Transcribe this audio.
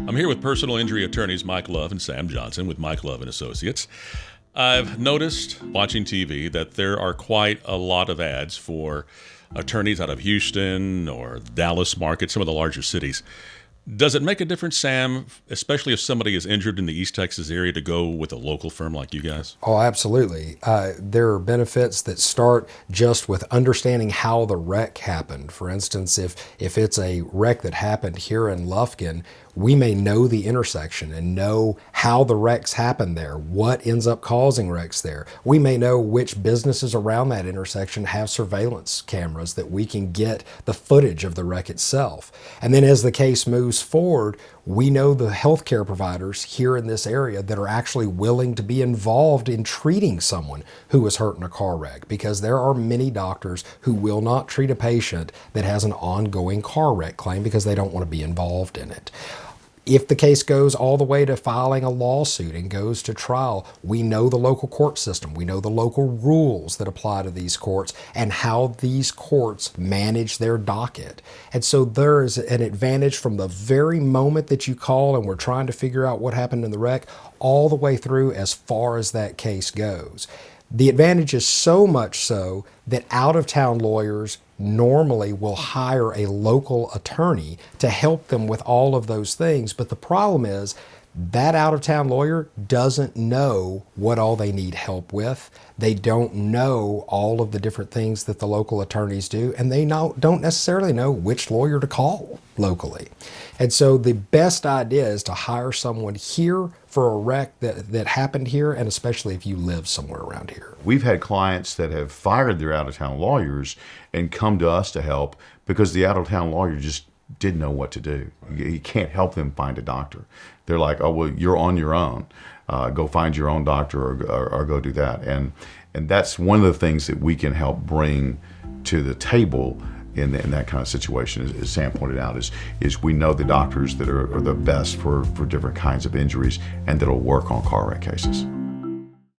I'm here with personal injury attorneys Mike Love and Sam Johnson with Mike Love and Associates. I've noticed watching TV that there are quite a lot of ads for attorneys out of Houston or Dallas market, some of the larger cities. Does it make a difference, Sam, especially if somebody is injured in the East Texas area, to go with a local firm like you guys? Oh, absolutely. There are benefits that start just with understanding how the wreck happened. For instance, if it's a wreck that happened here in Lufkin, we may know the intersection and know how the wrecks happen there, what ends up causing wrecks there. We may know which businesses around that intersection have surveillance cameras that we can get the footage of the wreck itself. And then as the case moves forward, we know the healthcare providers here in this area that are actually willing to be involved in treating someone who was hurt in a car wreck, because there are many doctors who will not treat a patient that has an ongoing car wreck claim because they don't want to be involved in it. If the case goes all the way to filing a lawsuit and goes to trial, we know the local court system. We know the local rules that apply to these courts and how these courts manage their docket. And so there is an advantage from the very moment that you call and we're trying to figure out what happened in the wreck all the way through as far as that case goes. The advantage is so much so that out-of-town lawyers normally will hire a local attorney to help them with all of those things. But the problem is that out-of-town lawyer doesn't know what all they need help with. They don't know all of the different things that the local attorneys do, and they don't necessarily know which lawyer to call locally. And so the best idea is to hire someone here for a wreck that happened here, and especially if you live somewhere around here. We've had clients that have fired their out-of-town lawyers and come to us to help because the out-of-town lawyer just didn't know what to do. You can't help them find a doctor. They're like, oh, well, you're on your own. Go find your own doctor or go do that. And that's one of the things that we can help bring to the table in that kind of situation, as Sam pointed out, is we know the doctors that are the best for different kinds of injuries and that'll work on car wreck cases.